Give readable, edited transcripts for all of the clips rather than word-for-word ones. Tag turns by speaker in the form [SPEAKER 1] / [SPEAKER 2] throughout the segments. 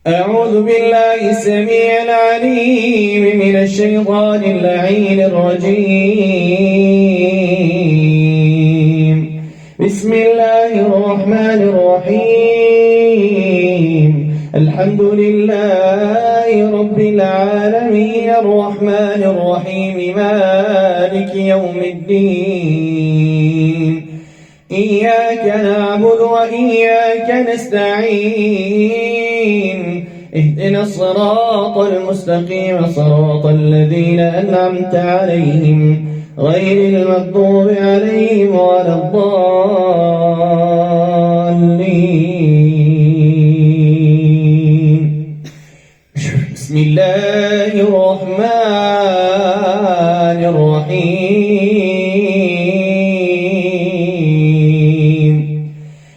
[SPEAKER 1] أعوذ بالله السميع العليم من الشيطان اللعين الرجيم. بسم الله الرحمن الرحيم. الحمد لله رب العالمين الرحمن الرحيم مالك يوم الدين. إياك نعبد وإياك نستعين. اهدنا الصراط المستقيم صراط الذين أنعمت عليهم غير المغضوب عليهم ولا الضالين. بسم الله الرحمن الرحيم.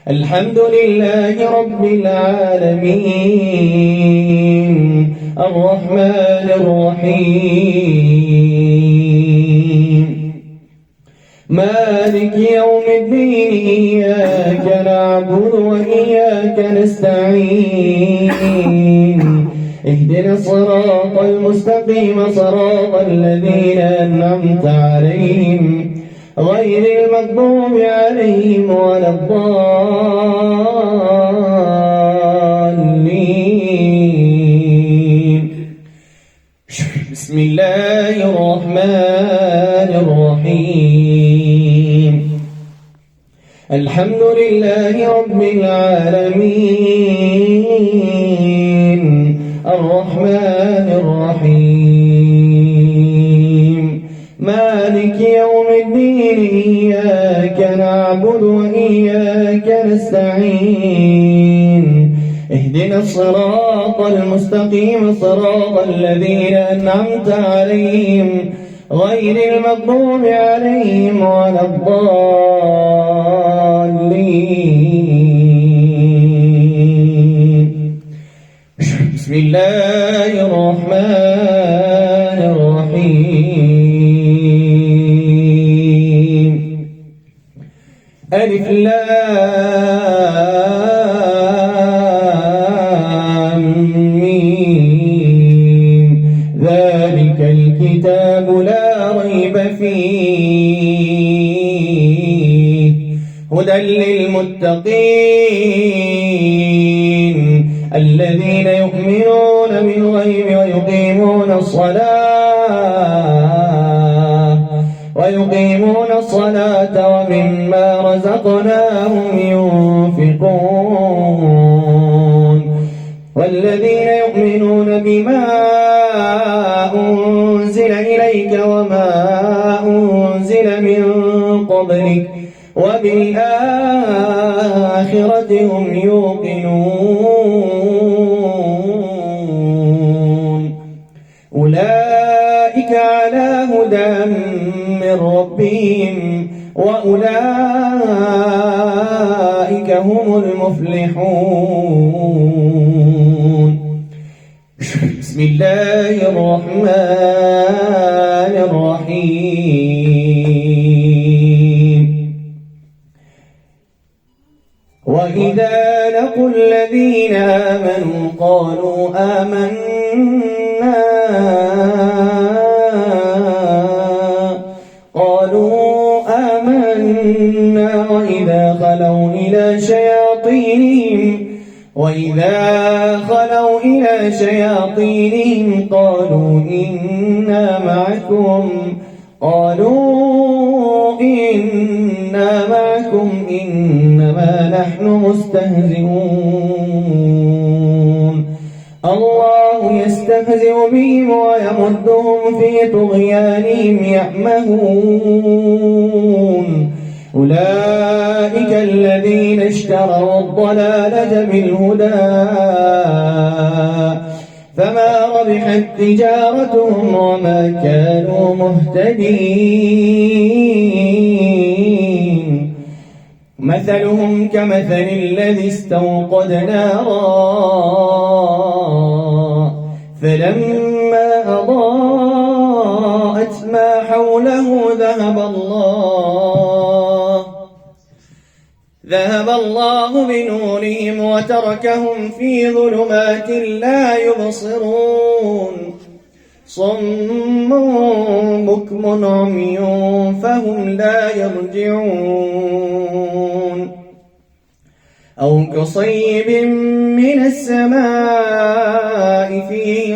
[SPEAKER 1] الحمد لله رب العالمين الرحمن الرحيم مالك يوم الدين. إياك نعبد وإياك نستعين. اهدنا الصراط المستقيم صراط الذين أنعمت عليهم غير المغضوب عليهم ولا الضالين. بسم الله الرحمن الرحيم. الحمد لله رب العالمين الرحمن الرحيم مالك يوم الدين. إياك نعبد وإياك نستعين. اهدنا الصراط المستقيم صراط الذين أنعمت عليهم غير المغضوب عليهم ولا الضالين. بسم الله الرحمن الرحيم. ألف لام ميم. ذلك الكتاب لا ريب فيه هدى للمتقين الذين يؤمنون بالغيب ويقيمون الصلاة ومما رزقناهم ينفقون. والذين يؤمنون بما أنزل إليك وما أنزل من قبلك وبالآخرة هم يوقنون. أولئك على هدى من ربهم وأولئك هم المفلحون. بسم الله الرحمن الرحيم. وإذا لقوا الذين آمنوا قالوا آمنا وإذا خلوا إلى شياطينهم قالوا إنا معكم إنما نحن مستهزئون. الله يستهزئ بهم ويمدهم في طغيانهم يعمهون. أولئك الذين اشتروا الضلالة بالهدى فما ربحت تجارتهم وما كانوا مهتدين. مثلهم كمثل الذي استوقد نارا فلما أضاءت ما حوله ذهب الله الله بنورهم وتركهم في ظلمات لا يبصرون صم بكم عمي فهم لا يرجعون أو كصيب من السماء فيه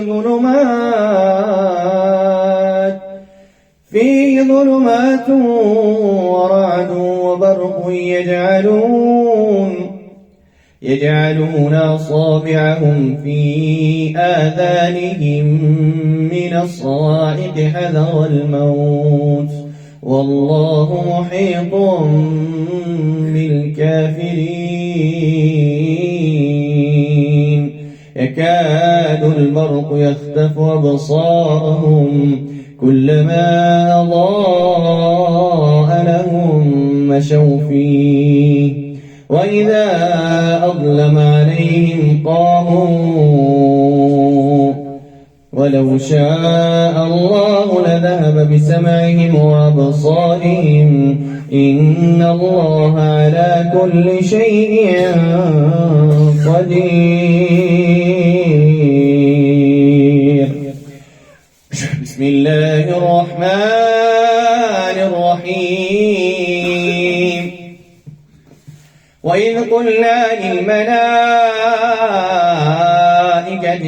[SPEAKER 1] ظلمات ورعد وبرق يجعلون أصابعهم في آذانهم من الصواعق حذر الموت والله محيط بالكافرين يكاد البرق يخطف أبصارهم كلما أضاء لهم مشوا فيه وإذا أظلم عليهم قاموا ولو شاء الله لذهب بسمعهم وأبصارهم إن الله على كل شيء قدير. بسم الله الرحمن الرحيم. وإذ قلنا للملائكة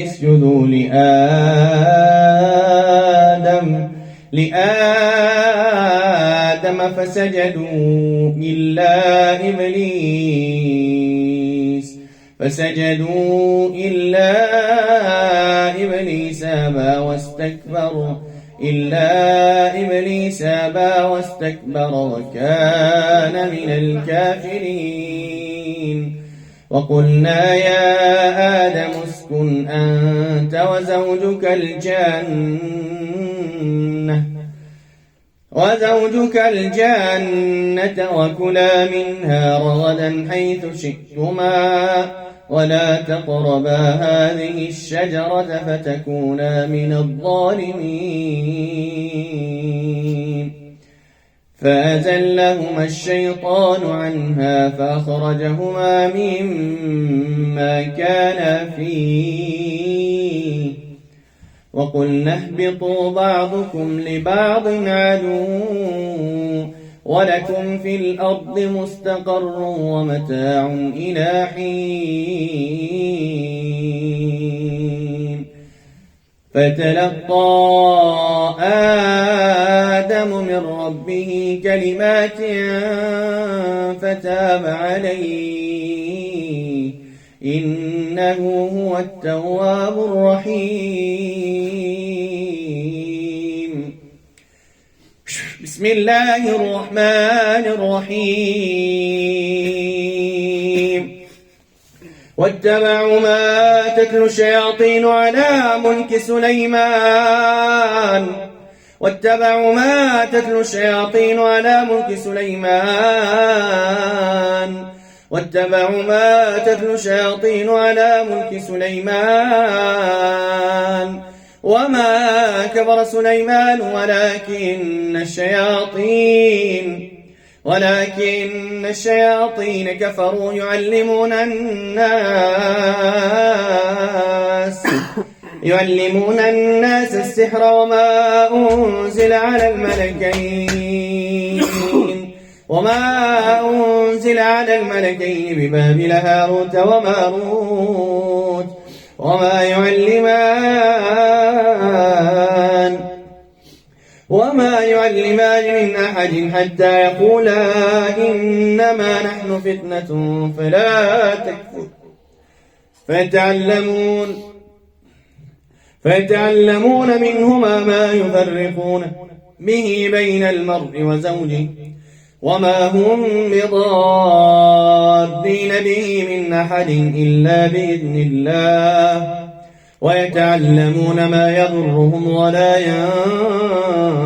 [SPEAKER 1] اسجدوا لآدم فسجدوا إلا إبليس أبى واستكبر وكان من الكافرين. وقلنا يا آدم اسكن أنت وزوجك الجنة وكلا منها رغدا حيث شئتما ولا تقربا هذه الشجرة فتكونا من الظالمين. فأزلهما الشيطان عنها فأخرجهما مما كانا فيه وقلنا اهبطوا بعضكم لبعض عدو ولكم في الأرض مستقر ومتاع إلى حين. فتلقى آدم من ربه كلمات فتاب عليه إنه هو التواب الرحيم. بسم الله الرحمن الرحيم. واتبعوا ما تتلو الشياطين على ملك سليمان وما كفر سليمان ولكن الشياطين كفروا يعلمون الناس السحر وما أنزل على الملكين ببابل هاروت وماروت وما يعلمان من أحد حتى يقولا إنما نحن فتنة فلا تكفر فيتعلمون منهما ما يفرقون به بين المرء وزوجه وما هم بضارين به من أحد إلا بإذن الله ويتعلمون ما يضرهم ولا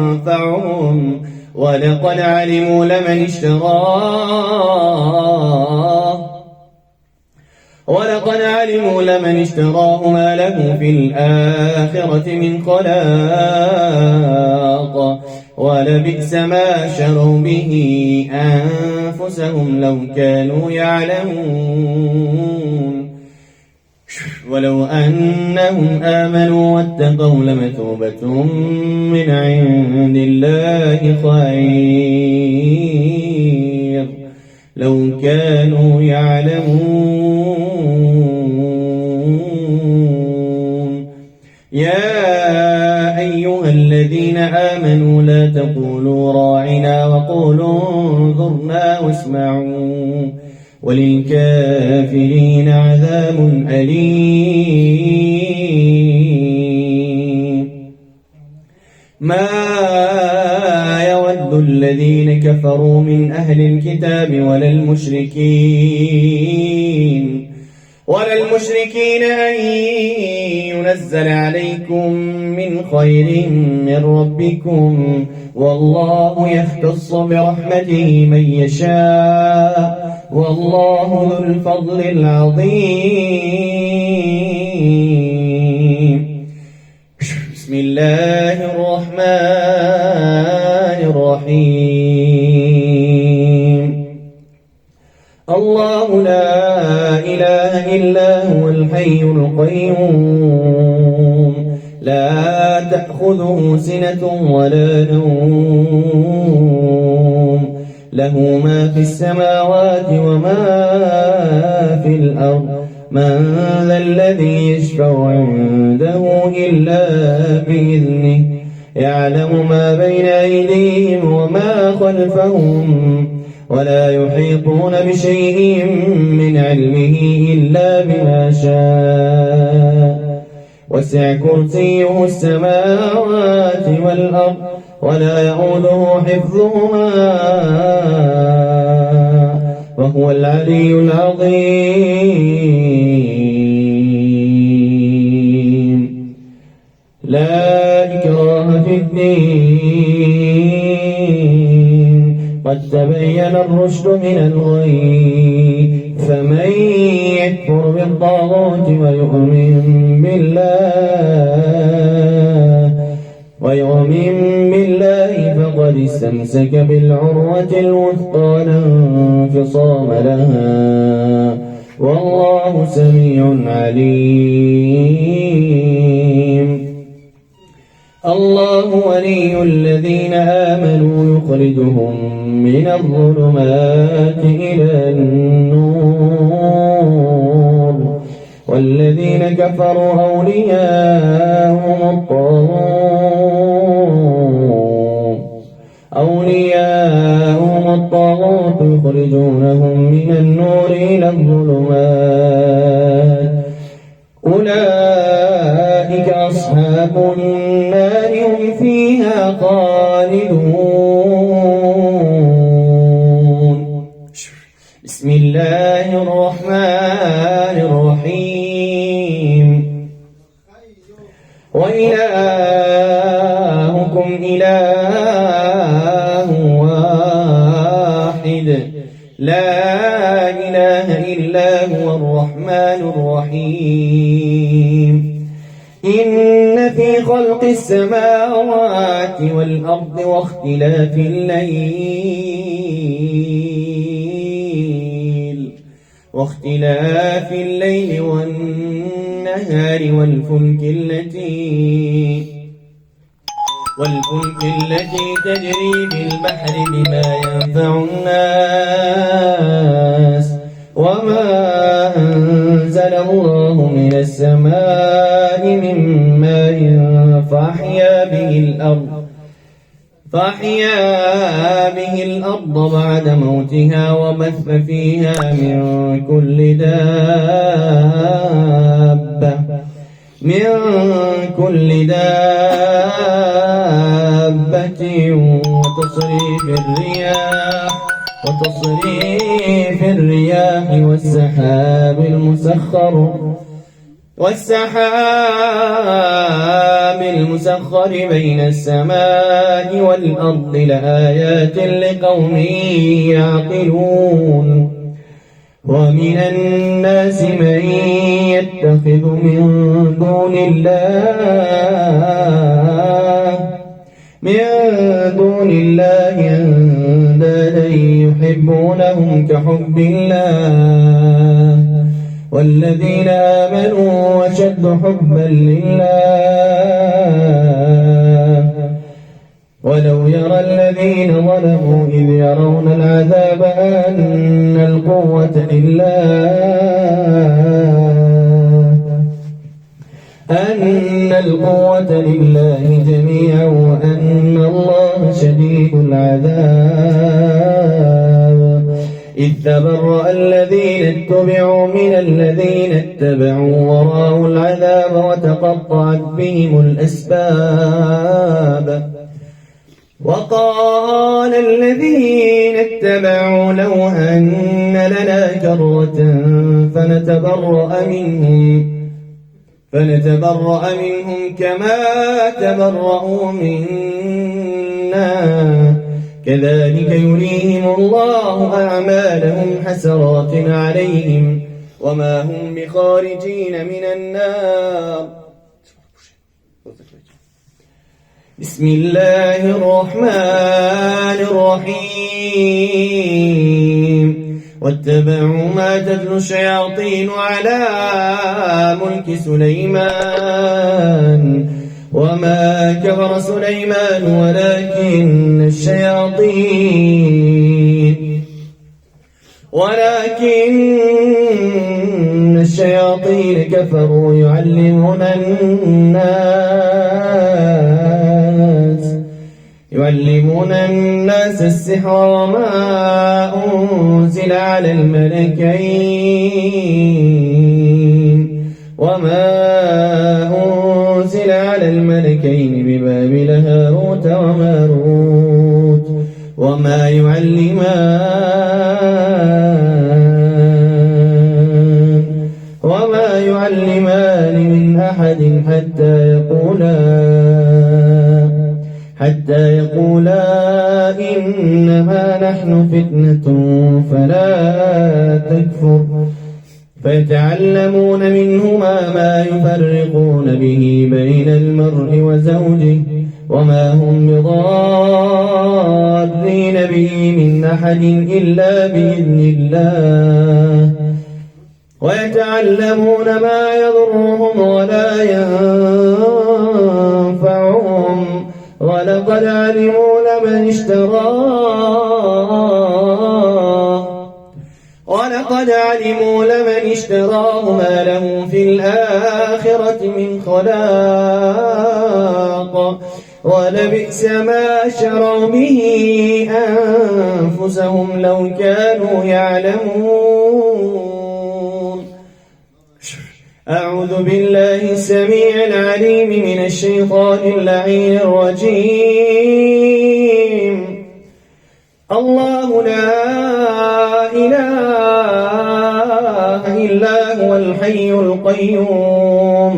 [SPEAKER 1] ينفعهم ولقد علموا لمن اشتراه ما له في الآخرة من خلاق ولبئس ما شروا به أنفسهم لو كانوا يعلمون ولو أنهم آمنوا واتقوا لمثوبة من عند الله خير لو كانوا يعلمون يا أيها الذين آمنوا لا تقولوا راعنا وقولوا انظرنا واسمعوا وللكافرين عذاب أليم ما يود الذين كفروا من أهل الكتاب ولا المشركين أن ينزل عليكم من خير من ربكم والله يختص برحمته من يشاء والله ذو الفضل العظيم بسم الله الرحمن الرحيم الله لا إله إلا هو الحي القيوم لا تأخذه سنة ولا نوم له ما في السماوات وما في الأرض من ذا الذي يشفع عنده إلا بإذنه يعلم ما بين أيديهم وما خلفهم ولا يحيطون بشيء من علمه إلا بما شاء وسع كرسيه السماوات والأرض ولا يؤوده حفظهما وهو العلي العظيم لا إكراه في الدين قد تبين الرشد من الغي فمن يكفر بالطاغوت ويؤمن بالله فقد استمسك بالعروة الوثقى لا انفصام لها والله سميع عليم الله ولي الذين آمنوا يخرجهم من الظلمات إلى النور والذين كفروا أولياءهم الطاغوت يخرجونهم من النور إلى الظلمات أولئك أصحاب النار هم فيها خالدون بسم الله الرحمن الرحيم وإلهكم إله واحد لا إله إلا هو الرحمن الرحيم إن في خلق السماوات والأرض واختلاف الليل والنهار والفلك التي تجري في البحر بما ينفع الناس وما أنزل الله من السماء من ماء فأحيا به الأرض بعد موتها وبث فيها من كل دابة وتصريف الرياح والسحاب المسخر بين السماء والأرض لآيات لقوم يعقلون ومن الناس من يتخذ من من دون الله أندادا يحبونهم كحب الله والذين آمنوا أشد حبا لله ولو يرى الذين ظلموا إذ يرون العذاب أن القوة لله جميعا وأن الله شديد العذاب إذ تبرأ الذين اتبعوا من الذين اتبعوا ورأوا العذاب وتقطعت بهم الأسباب وقال الذين اتبعوا لو أن لنا كرة فنتبرأ منهم كما تبرأوا منا كذلك يريهم الله أعمالهم حسرات عليهم وما هم بخارجين من النار. بسم الله الرحمن الرحيم واتبعوا ما تتلو الشياطين على ملك سليمان وما كفر سليمان ولكن الشياطين كفروا يعلمون الناس السحر وما أنزل على الملكين ببابل هاروت وماروت وما يعلمان من أحد حتى يقولا إنما نحن فتنة فلا تكفر فيتعلمون منهما ما يفرقون به بين المرء وزوجه وما هم بضارين به من أحد إلا بإذن الله ويتعلمون ما يضرهم ولا ينفعهم ولقد علموا لمن اشتراه ما له في الآخرة من خلاق ولبئس ما شروا به أنفسهم لو كانوا يعلمون. أعوذ بالله السميع العليم من الشيطان اللعين الرجيم. الله لا إله إلا هو الحي القيوم.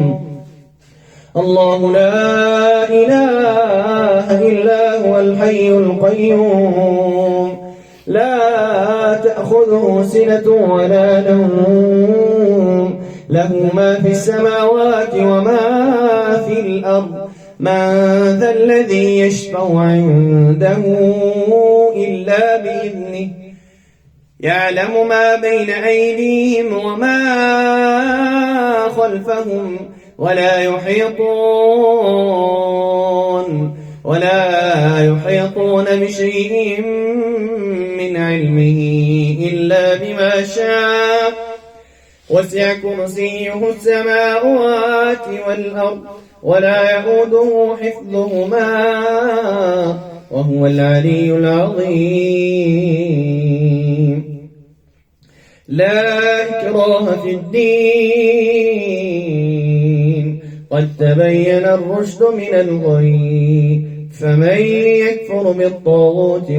[SPEAKER 1] الله لا إله إلا هو الحي القيوم لا تأخذه سنة ولا نوم له ما في السماوات وما في الأرض من ذا الذي يشفع عنده إلا بإذنه يعلم ما بين أيديهم وما خلفهم ولا يحيطون بشيء من علمه إلا بما شاء وسع كرسيه السماوات والأرض ولا يؤوده حفظهما وهو العلي العظيم. لا إكراه في الدين قد تبين الرشد من الغي فمن يكفر بالطاغوت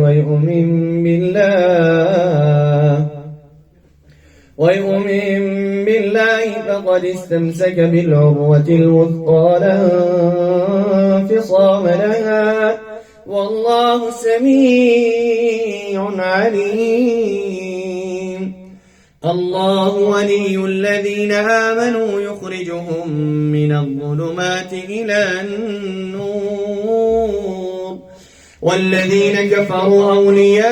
[SPEAKER 1] ويؤمن بالله فقد استمسك بالعروة الوثقى لا انفصام لها والله سميع عليم. الله ولي الذين آمنوا يخرجهم من الظلمات إلى النور والذين كفروا أولياءهم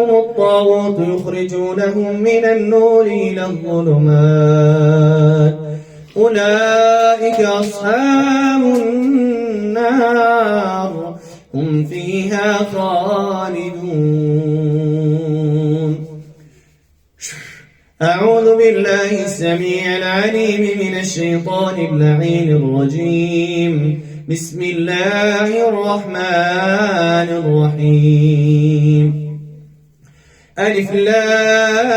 [SPEAKER 1] الطاغوت يخرجونهم من النور إلى الظلمات أولئك أصحاب النار هم فيها خالدون. أعوذ بالله السميع العليم من الشيطان اللعين الرجيم. بسم الله الرحمن الرحيم. ألف لام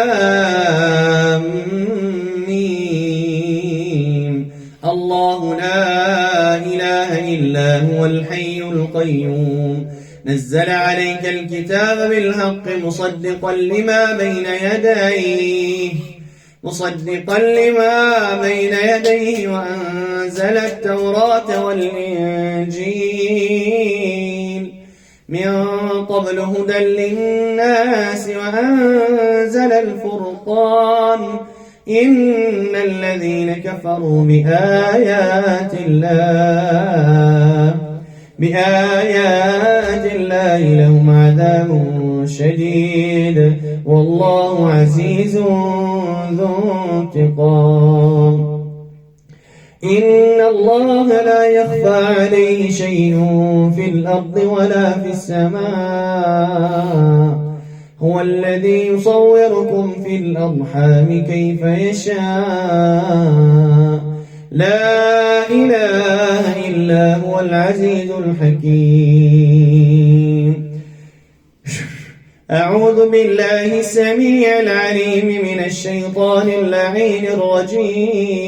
[SPEAKER 1] ميم. الله لا إله إلا هو الحي القيوم نزل عليك الكتاب بالحق مصدقا لما بين يديه وأنزل التوراة والإنجيل من قبل هدى للناس وأنزل الفرقان إن الذين كفروا بآيات الله لهم عذاب شديد والله عزيز ذو انتقام. إن الله لا يخفى عليه شيء في الأرض ولا في السماء هو الذي يصوركم في الأرحام كيف يشاء لا إله إلا هو العزيز الحكيم. أعوذ بالله السميع العليم من الشيطان اللعين الرجيم.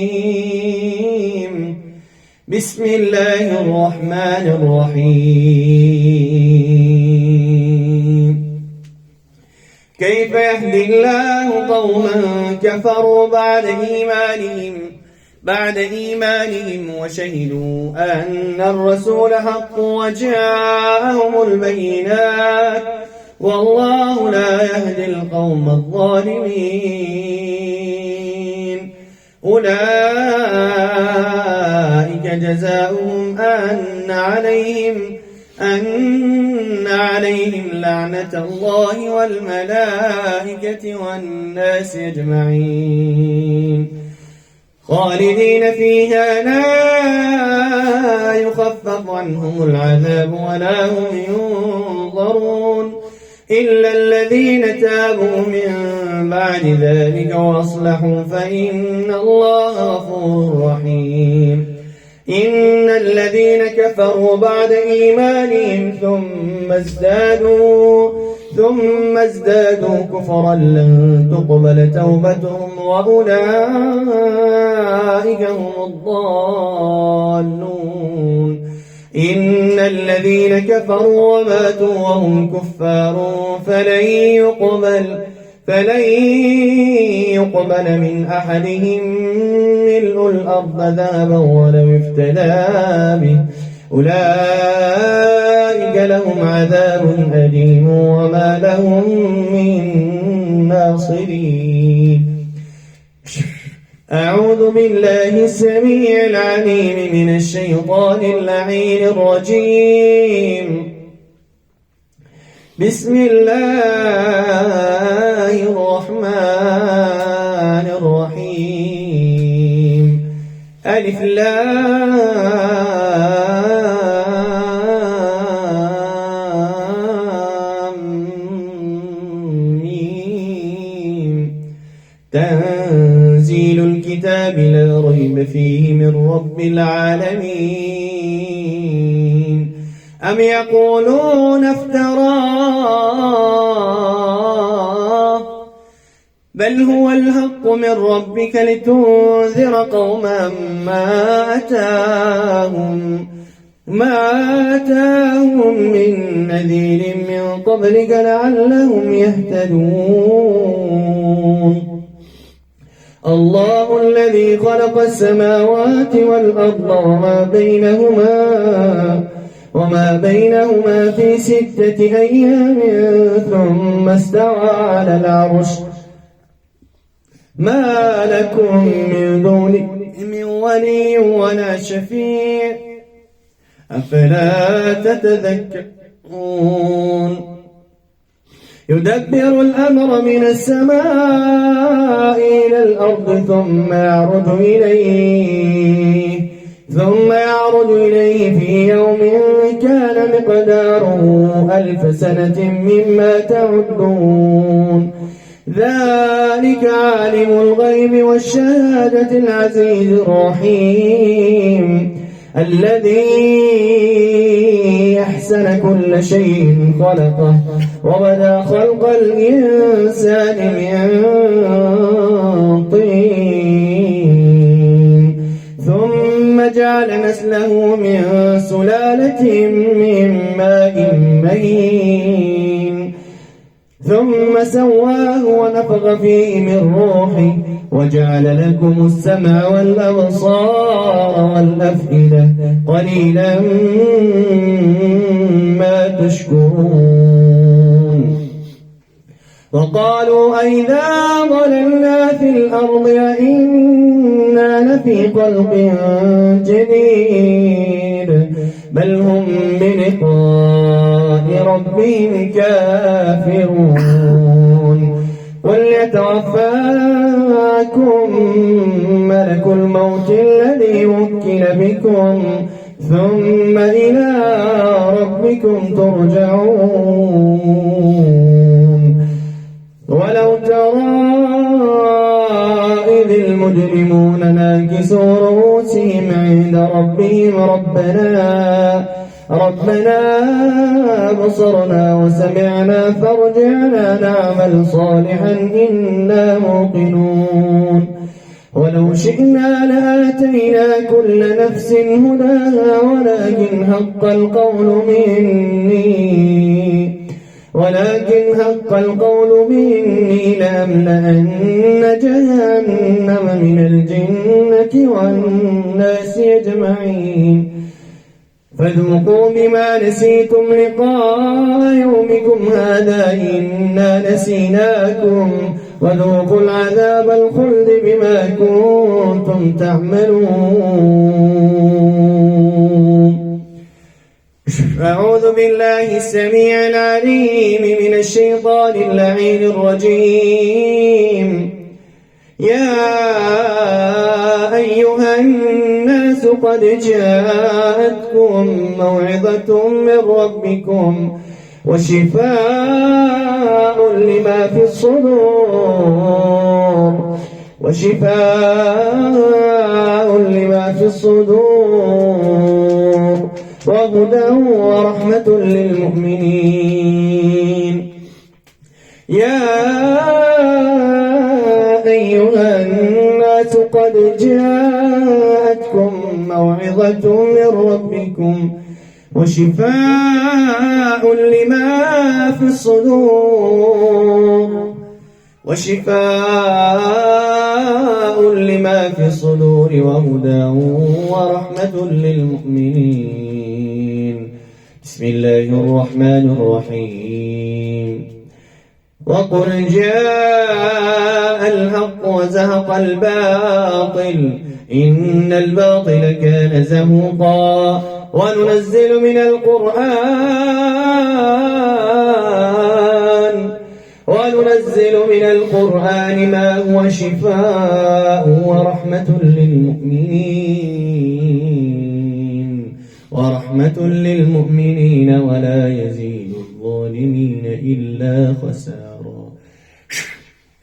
[SPEAKER 1] بسم الله الرحمن الرحيم. كيف يهدي الله قوما كفروا بعد إيمانهم وشهدوا أن الرسول حق وجاءهم البينات والله لا يهدي القوم الظالمين. أولئك جزاؤهم أن عليهم لعنة الله والملائكة والناس أجمعين خالدين فيها لا يخفف عنهم العذاب ولا هم ينظرون إلا الذين تابوا من بعد ذلك وأصلحوا فإن الله غفور رحيم. إن الذين كفروا بعد إيمانهم ثم ازدادوا كفرا لن تقبل توبتهم وأولئك هم الضالون. إن الذين كفروا وماتوا وهم كفار فلن يقبل من أحدهم ملء الأرض ذهبا ولو افتدى به أولئك لهم عذاب أليم وما لهم من ناصرين. أعوذ بالله السميع العليم من الشيطان اللعين الرجيم. بسم الله الرحمن الرحيم. ألف لام ميم. تنزيل الكتاب لا ريب فيه من رب العالمين. أم يقولون افتراه بل هو الحق من ربك لتنذر قوما ما أتاهم من نذير من قبلك لعلهم يهتدون. الله الذي خلق السماوات والأرض وما بينهما في 6 أيام ثم استوى على العرش ما لكم من دونه من ولي ولا شفيع أفلا تتذكرون يدبر الأمر من السماء إلى الأرض ثم يعرج إليه في يوم كان مقداره 1000 سنة مما تعدون ذلك عالم الغيب والشهادة العزيز الرحيم الذي أحسن كل شيء خلقه وبدأ خلق الإنسان من طين ثم جعل نسله من سلالة من ماء مهين ثم سواه ونفخ فيه من روحه وجعل لكم السمع والأبصار والأفئدة قليلا ما تشكرون وقالوا أئذا ضللنا في الأرض أئنا لفي خلق جديد بل هم بلقاء ربهم كافرون قل يتوفاكم ملك الموت الذي وكل بكم ثم إلى ربكم ترجعون ولو ترى إذ المجرمون ناكسوا رؤوسهم عند ربهم ربنا بصرنا وسمعنا فارجعنا نعمل صالحا إنا موقنون ولو شئنا لآتينا كل نفس هداها ولكن حق القول مني لأملأن جهنم من الجنة والناس أجمعين فذوقوا بما نسيتم لقاء يومكم هذا إنا نسيناكم وذوقوا العذاب الخلد بما كنتم تعملون أعوذ بالله السميع العليم من الشيطان اللعين الرجيم يا أيها الناس قد جاءتكم موعظة من ربكم وشفاء لما في الصدور وهدى ورحمة للمؤمنين يا أيها الناس قد جاءتكم موعظة من ربكم وشفاء لما في الصدور وهدى ورحمة للمؤمنين بسم الله الرحمن الرحيم وقل جاء الحق وزهق الباطل إن الباطل كان زهوقا وننزل من القرآن ما هو شفاء ورحمة للمؤمنين ولا يزيد الظالمين إلا خسارا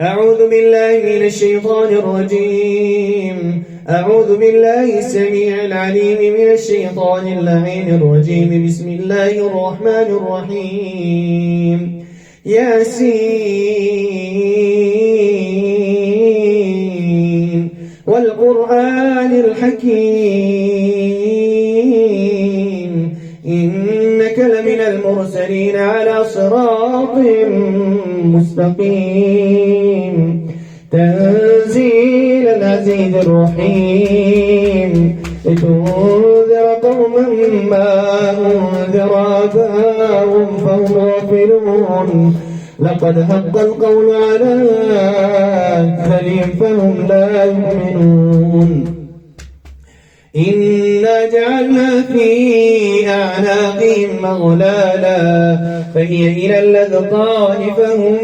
[SPEAKER 1] أعوذ بالله من الشيطان الرجيم أعوذ بالله السميع العليم من الشيطان اللعين الرجيم بسم الله الرحمن الرحيم ياسين والقرآن الحكيم إنك لمن المرسلين على صراط مستقيم تنزيل العزيز الرحيم لتنذر قوما ما أنذر آباؤهم فهم غافلون لقد حق القول على أكثرهم فهم لا يؤمنون إنا جعلنا في أعناقهم أغلالا فهي إلى الأذقان فهم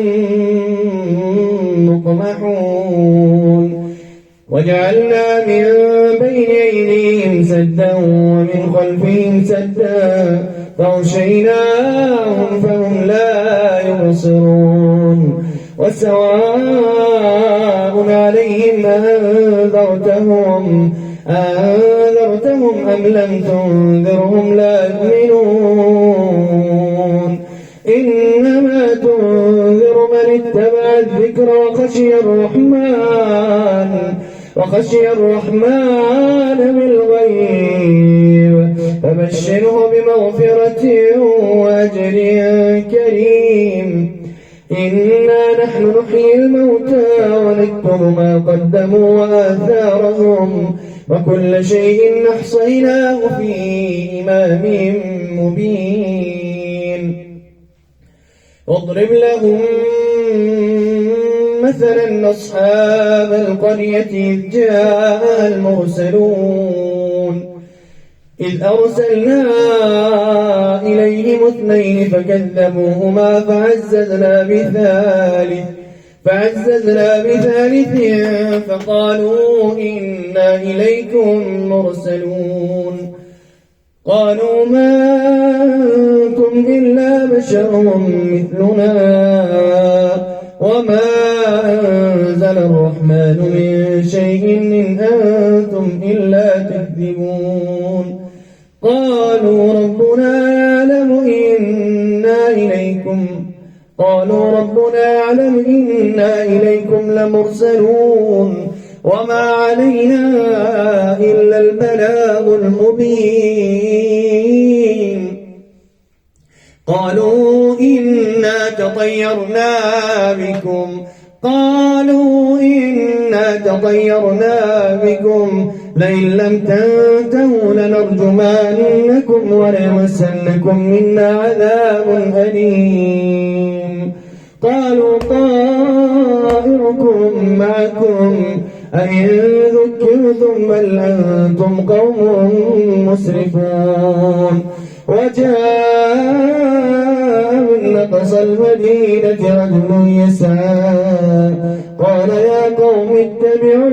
[SPEAKER 1] مقمحون وجعلنا من بين أيديهم سدا ومن خلفهم سدا فأغشيناهم فهم لا يبصرون وسواء عليهم أنذرتهم أم لم تنذرهم لا يؤمنون إنما تنذر من اتبع الذكر وخشي الرحمن بالغيب فبشره بمغفرة وأجر كريم إنا نحن نحيي الموتى ونكتب ما قدموا وآثارهم وكل شيء أحصيناه في إمام مبين واضرب لهم مثلا أصحاب القرية إذ جاء المرسلون إذ أرسلنا إليهم 2 فكذبوهما فعززنا بثالث فقالوا إنا إليكم مرسلون قالوا ما أنتم إلا بشر مثلنا وما أنزل الرحمن من شيء إن أنتم إلا تكذبون قالوا ربنا يعلم إنا إليكم لمرسلون وما علينا إلا البلاغ المبين قالوا إنا تطيرنا بكم لئن لم تنتهوا لنرجمنكم وليمسنكم منا عذاب أليم قالوا طائركم معكم أئن ذكرتم بل أنتم قوم مسرفون وجاء من أقصى المدينة رجل يسعى قال يا قوم اتبعوا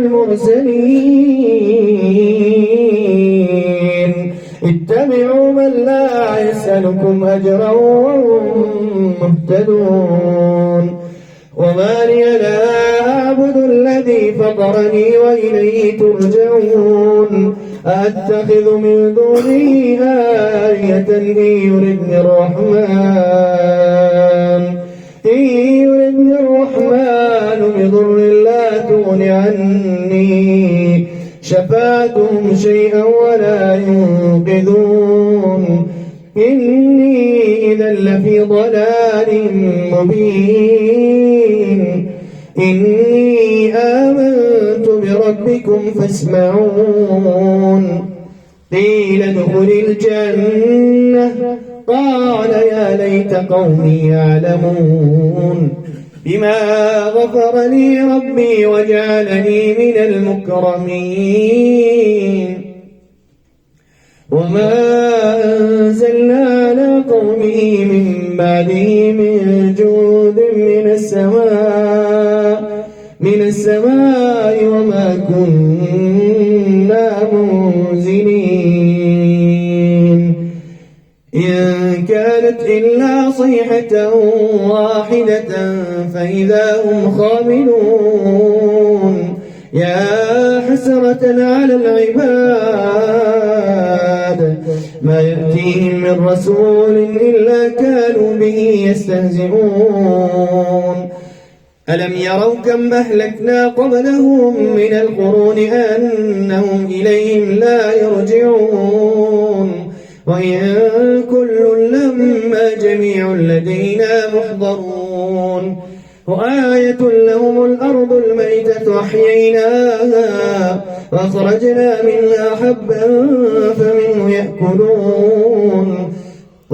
[SPEAKER 1] اتبعوا من لا يسألكم أجرا وهم مهتدون وما لي لا أعبد الذي فطرني وإليه ترجعون أتخذ من دونه آلهة إن يردني الرحمن بضر لا تغن عني شفاعتهم شيئا ولا ينقذون إني إذا لفي ضلال مبين إني آمنت بربكم فاسمعون قيل ادخل الجنة قال يا ليت قومي يعلمون بما غفر لي ربي وجعلني من المكرمين وما أنزلنا على قومه من بعده من جود من السماء وما كنا منزلين إن كانت إلا صيحة واحدة فإذا هم خاملون يا حسرة على العباد ما يأتيهم من رسول إلا كانوا به يستهزئون ألم يروا كم أهلكنا قبلهم من القرون أنهم إليهم لا يرجعون وإن كل لما جميع لدينا محضرون وآية لهم الأرض الميتة أحييناها وأخرجنا منها حبا فمنه يأكلون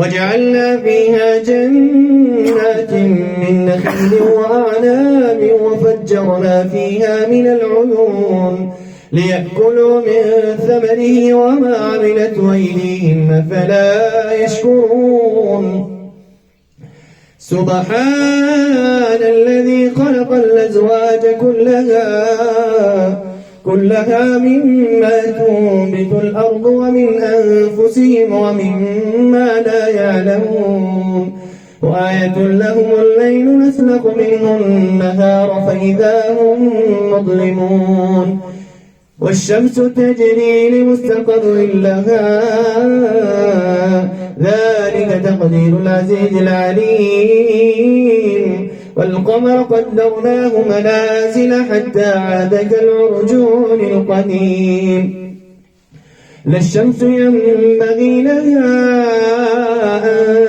[SPEAKER 1] وجعلنا فيها جنات من نخيل وأعناب وفجرنا فيها من العيون ليأكلوا من ثمره وما عملته أيديهم فلا يشكرون سبحان الذي خلق الأزواج كلها مما تنبت الأرض ومن أنفسهم ومما لا يعلمون وآية لهم الليل نسلخ منه النهار فإذا هم مظلمون والشمس تجري لمستقر لها ذلك تقدير العزيز العليم والقمر قدرناه منازل حتى عاد كالعرجون القديم لا الشمس ينبغي لها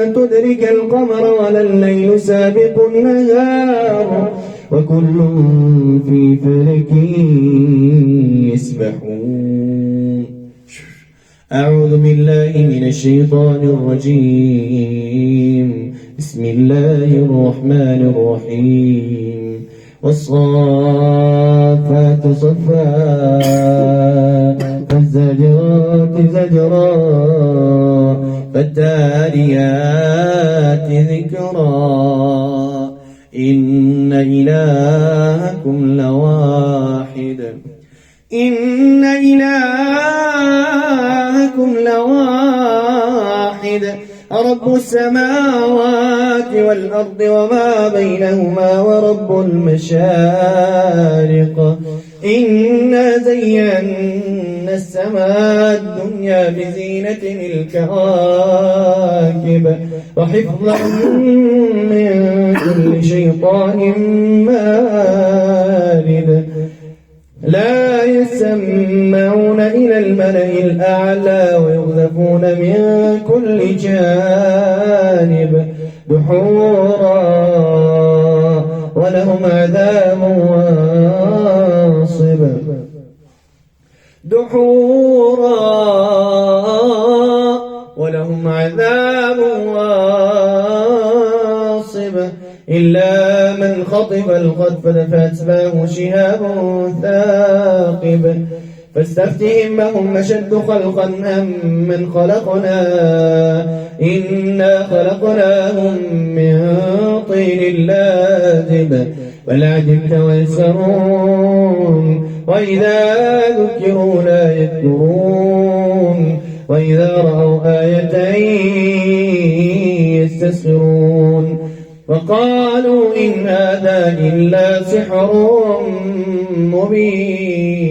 [SPEAKER 1] أن تدرك القمر ولا الليل سابق النهار وكل في فلك يسبحون أعوذ بالله من الشيطان الرجيم بسم الله الرحمن الرحيم والصافات صفا فالزاجرات زجرا فالتاليات ذكرا إن إلهكم لواحد إن إلهكم لواحد رب السماوات والأرض وما بينهما ورب المشارق إنا زينا السماء الدنيا بزينة الكواكب وحفظا من كل شيطان مارد لا يسمعون إلى الملأ الأعلى ويقذفون من كل جانب دحورا ولهم عذاب واصب دحورا ولهم عذاب واصب إلا من خطف الخطفة فأتبعه شهاب ثاقب فاستفتهم أهم أشد خلقا أم من خلقنا إنا خلقناهم من طين لازب بل عجبت ويسرون وإذا ذكروا لا يذكرون وإذا رأوا آية يستسخرون وقالوا إن هذا إلا سحر مبين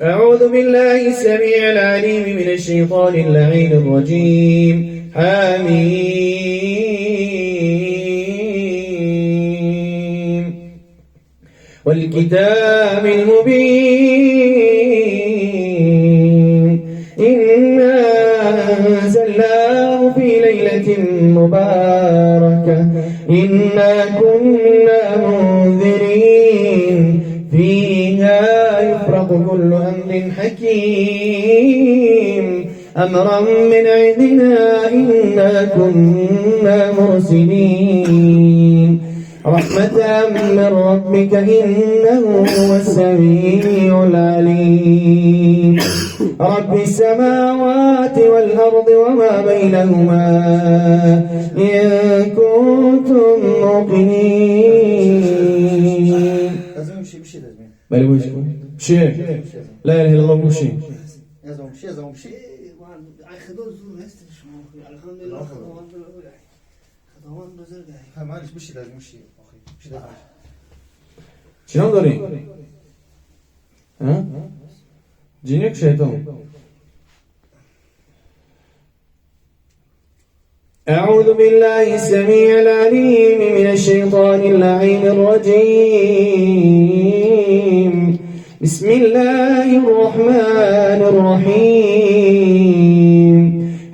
[SPEAKER 1] أعوذ بالله السميع العليم من الشيطان اللعين الرجيم حميم والكتاب المبين إنا أنزلناه في ليلة مباركة إنا كنا منذرين فيها يفرق كل أمر حكيم أمرا من عندنا إنا كنا مرسلين رحمة من ربك إنه هو السميع العليم رب السماوات والأرض وما بينهما إن كنتم موقنين بل وش شيء لا إله إلا الله مشي شلون داري؟ ها؟ جينك شيطان أعوذ بالله السميع العليم من الشيطان اللعين الرجيم بسم الله الرحمن الرحيم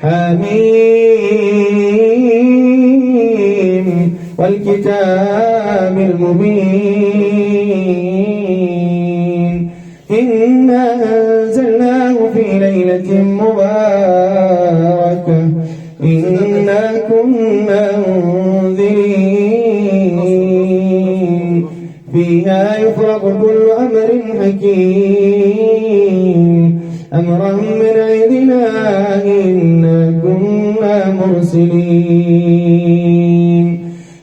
[SPEAKER 1] حميم والكتاب المبين إنا أنزلناه في ليلة مباركة إنا كنا منذرين فيها يفرق كل أمر حكيم أمرا من عندنا إنا كنا مرسلين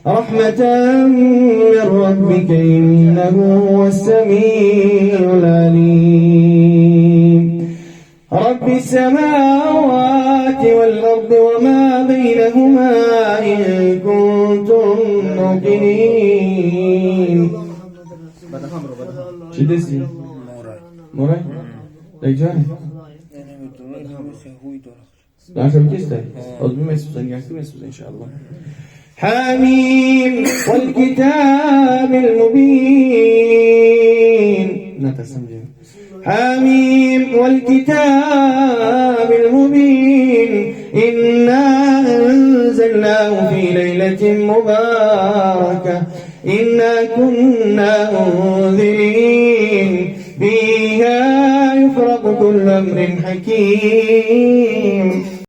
[SPEAKER 1] رحمة من ربك إنه هو السميع العليم رب السماوات والأرض وما بينهما إن كنتم موقنين. شدسي موراي ليجاني لا شبكيستاي أظن ما يسوسن إن شاء الله. حميم والكتاب المبين حميم والكتاب المبين إنا أنزلناه في ليلة مباركة إنا كنا منذرين فيها يفرق كل أمر حكيم